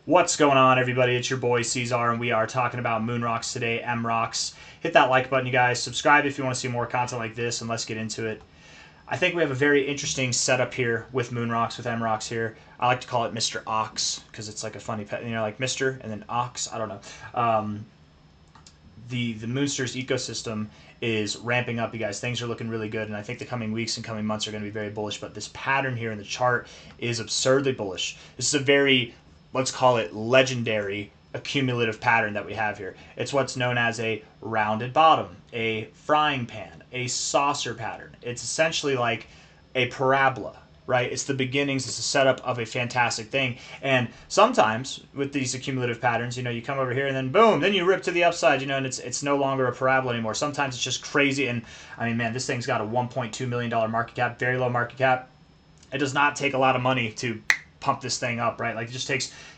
What's going on, everybody? It's your boy C-Zar, and we are talking about MROCKS today, MROCKS. Hit that like button, you guys. Subscribe if you want to see more content like this, and let's get into it. I think we have a very interesting setup here with MROCKS, with MROCKS here. I like to call it Mr. Ox, because it's like a funny pet, like Mr. and then Ox, I don't know. The Moonsters ecosystem is ramping up, you guys. Things are looking really good, and I think the coming weeks and coming months are going to be very bullish, but this pattern here in the chart is absurdly bullish. This is a very, let's call it, legendary accumulative pattern that we have here. It's what's known as a rounded bottom, a frying pan, a saucer pattern. It's essentially like a parabola, right? It's the beginnings, it's the setup of a fantastic thing. And sometimes with these accumulative patterns, you come over here and then boom, then you rip to the upside, and it's no longer a parabola anymore. Sometimes it's just crazy. And I mean, man, this thing's got a $1.2 million market cap, very low market cap. It does not take a lot of money to pump this thing up, right? Like, it just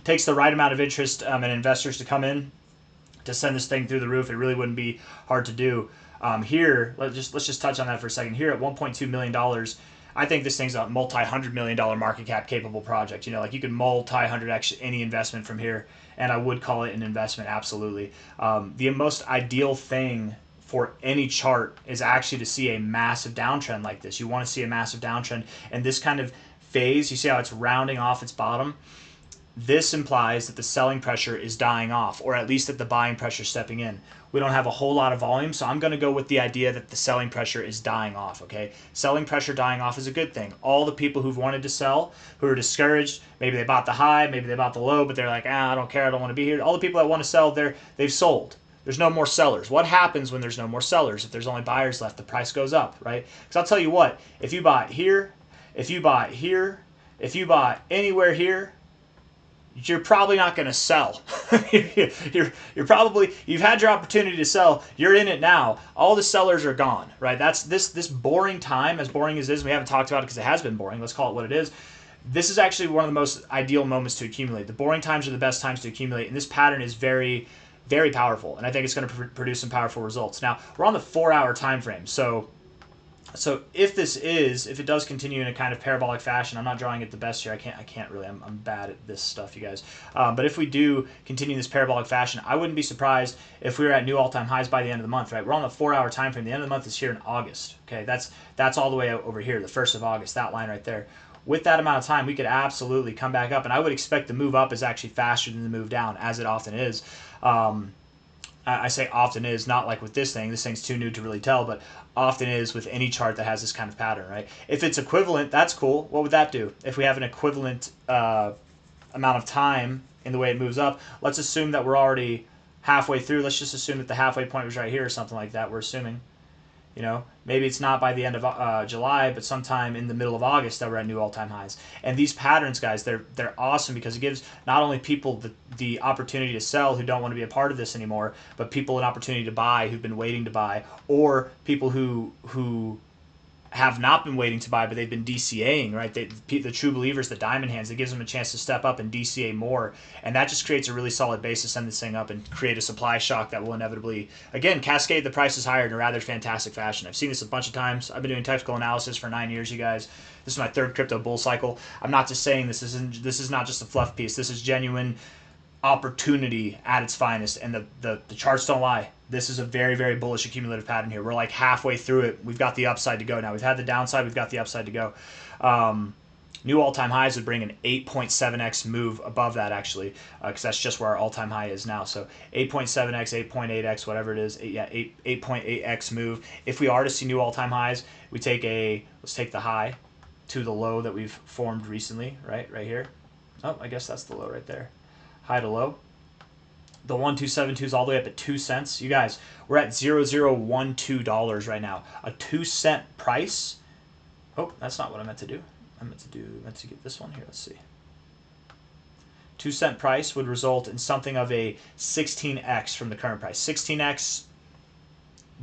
takes the right amount of interest and investors to come in to send this thing through the roof. It really wouldn't be hard to do. Here, let's just touch on that for a second. Here at $1.2 million, I think this thing's a multi-$100 million market cap capable project. Like, you could multi-100x any investment from here, and I would call it an investment, absolutely. The most ideal thing for any chart is actually to see a massive downtrend like this. You want to see a massive downtrend, and this kind of phase, you see how it's rounding off its bottom? This implies that the selling pressure is dying off, or at least that the buying pressure is stepping in. We don't have a whole lot of volume, so I'm going to go with the idea that the selling pressure is dying off, okay? Selling pressure dying off is a good thing. All the people who've wanted to sell, who are discouraged, maybe they bought the high, maybe they bought the low, but they're like, I don't care, I don't want to be here. All the people that want to sell, they've sold. There's no more sellers. What happens when there's no more sellers? If there's only buyers left, the price goes up, right? Because I'll tell you what, if you bought here, if you bought here, if you bought anywhere here, you're probably not going to sell. you're probably, you've had your opportunity to sell. You're in it now. All the sellers are gone, right? That's this boring time, as boring as it is. We haven't talked about it because it has been boring. Let's call it what it is. This is actually one of the most ideal moments to accumulate. The boring times are the best times to accumulate, and this pattern is very, very powerful, and I think it's going to produce some powerful results. Now, we're on the 4-hour time frame, so if it does continue in a kind of parabolic fashion, I'm not drawing it the best here. I can't really. I'm bad at this stuff, you guys. But if we do continue this parabolic fashion, I wouldn't be surprised if we were at new all-time highs by the end of the month, right? We're on the 4-hour time frame. The end of the month is here in August. Okay, that's all the way over here, the 1st of August, that line right there. With that amount of time, we could absolutely come back up, and I would expect the move up is actually faster than the move down, as it often is. I say often is, not like with this thing. This thing's too new to really tell, but often is with any chart that has this kind of pattern, right? If it's equivalent, that's cool. What would that do? If we have an equivalent amount of time in the way it moves up, let's assume that we're already halfway through. Let's just assume that the halfway point was right here or something like that. We're assuming. Maybe it's not by the end of July, but sometime in the middle of August that we're at new all-time highs. And these patterns, guys, they're awesome because it gives not only people the opportunity to sell who don't want to be a part of this anymore, but people an opportunity to buy who've been waiting to buy, or people who have not been waiting to buy, but they've been DCAing, right? The true believers, the diamond hands, it gives them a chance to step up and DCA more, and that just creates a really solid base to send this thing up and create a supply shock that will inevitably, again, cascade the prices higher in a rather fantastic fashion. I've seen this a bunch of times. I've been doing technical analysis for 9 years, you guys. This is my 3rd crypto bull cycle. I'm not just saying this is not just a fluff piece. This is genuine opportunity at its finest, and the charts don't lie. This is a very, very bullish accumulative pattern here. We're like halfway through it. We've got the upside to go now. We've had the downside. We've got the upside to go. New all-time highs would bring an 8.7x move above that, actually, because that's just where our all-time high is now. So 8.7x, 8.8x, whatever it is, 8.8x move. If we are to see new all-time highs, we let's take the high to the low that we've formed recently, right here. Oh, I guess that's the low right there. High to low. The 1272 is all the way up at 2 cents. You guys, we're at $0.0012 right now. A 2-cent price. Oh, that's not what I meant to do. I meant to get this one here. Let's see. 2-cent price would result in something of a 16x from the current price. 16x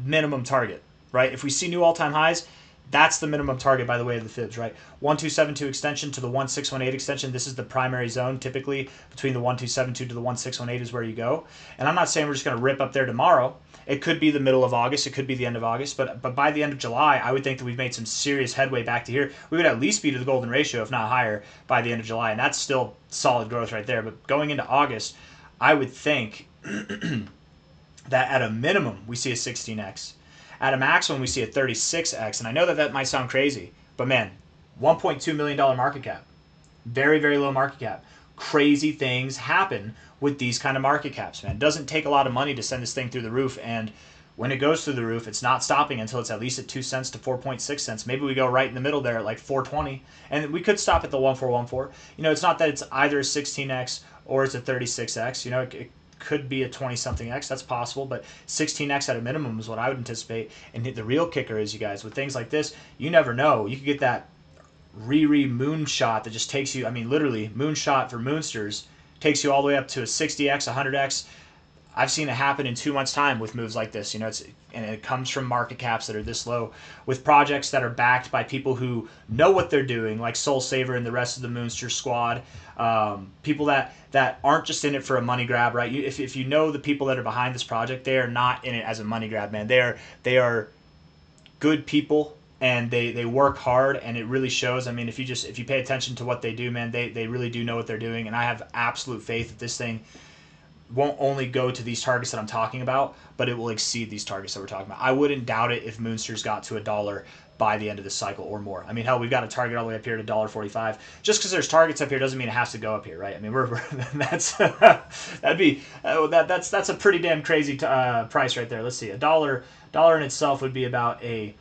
minimum target, right? If we see new all-time highs, That's the minimum target by the way of the fibs, right? 1272 extension to the 1618 extension. This is the primary zone. Typically between the 1272 to the 1618 is where you go. And I'm not saying we're just going to rip up there tomorrow. It could be the middle of August. It could be the end of August. But by the end of July, I would think that we've made some serious headway back to here. We would at least be to the golden ratio, if not higher, by the end of July. And that's still solid growth right there. But going into August, I would think that at a minimum, we see a 16x. At a maximum, we see a 36x. And I know that that might sound crazy, but man, $1.2 million market cap. Very, very low market cap. Crazy things happen with these kind of market caps, man. It doesn't take a lot of money to send this thing through the roof. And when it goes through the roof, it's not stopping until it's at least at 2 cents to 4.6 cents. Maybe we go right in the middle there at like 4.20. And we could stop at the 1414. You know, it's not that it's either a 16x or it's a 36x. You know, it could be a 20-something x. That's possible, but 16x at a minimum is what I would anticipate. And the real kicker is, you guys, with things like this, you never know. You could get that moonshot that just takes you, I mean, literally, moonshot for Moonsters takes you all the way up to a 60x, 100x. I've seen it happen in 2 months' time with moves like this. You know, and it comes from market caps that are this low, with projects that are backed by people who know what they're doing, like Soul Saver and the rest of the Moonster squad. People that aren't just in it for a money grab, right? If you know the people that are behind this project, they are not in it as a money grab, man. They are good people, and they work hard, and it really shows. I mean, if you pay attention to what they do, man, they really do know what they're doing, and I have absolute faith that this thing won't only go to these targets that I'm talking about, but it will exceed these targets that we're talking about. I wouldn't doubt it if Moonsters got to $1 by the end of this cycle or more. I mean, hell, we've got a target all the way up here to $1.45. Just because there's targets up here doesn't mean it has to go up here, right? I mean, that's that's a pretty damn crazy price right there. Let's see, $1 in itself would be about a.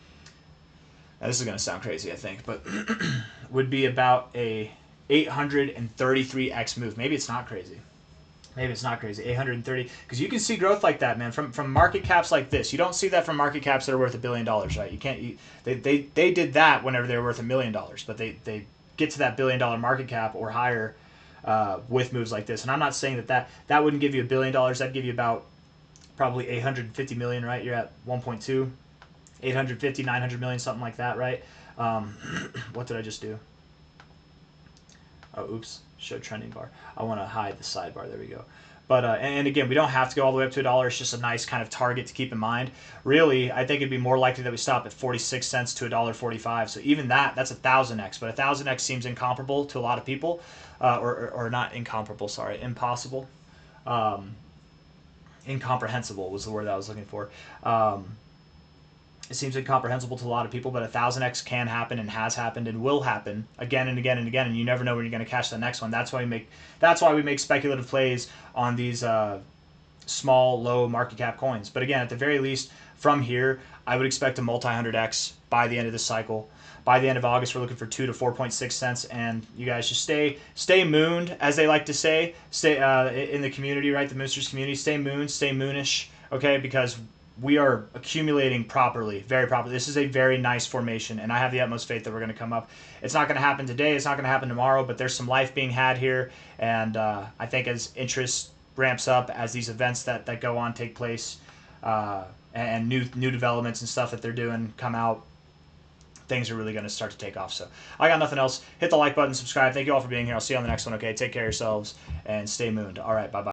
Now, this is going to sound crazy, I think, but would be about a 833x move. Maybe it's not crazy. Maybe it's not crazy. 830, because you can see growth like that, man, from market caps like this. You don't see that from market caps that are worth $1 billion, right? You can't. They did that whenever they were worth $1 million, but they get to that $1 billion market cap or higher with moves like this. And I'm not saying that wouldn't give you $1 billion. That'd give you about probably 850 million, right? You're at 1.2, 850, 900 million, something like that, right? What did I just do? Oh, oops. Show trending bar. I want to hide the sidebar. There we go. But and again, we don't have to go all the way up to $1. It's just a nice kind of target to keep in mind. Really, I think it'd be more likely that we stop at 46 cents to $1.45. So even that's 1,000x. But 1,000x seems incomparable to a lot of people, or not incomparable. Sorry, impossible. Incomprehensible was the word that I was looking for. It seems incomprehensible to a lot of people, but 1,000x can happen and has happened and will happen again and again and again, and you never know when you're going to catch the next one. That's why we make speculative plays on these small, low market cap coins. But again, at the very least, from here, I would expect a multi-100x by the end of this cycle. By the end of August, we're looking for 2 to 4.6 cents, and you guys just stay mooned, as they like to say, stay in the community, right? The Moonsters community, stay mooned, stay moonish, okay? Because we are accumulating properly, very properly. This is a very nice formation, and I have the utmost faith that we're going to come up. It's not going to happen today. It's not going to happen tomorrow, but there's some life being had here, and I think as interest ramps up, as these events that go on take place, and new developments and stuff that they're doing come out, things are really going to start to take off. So I got nothing else. Hit the like button, subscribe. Thank you all for being here. I'll see you on the next one, okay? Take care of yourselves, and stay mooned. All right, bye-bye.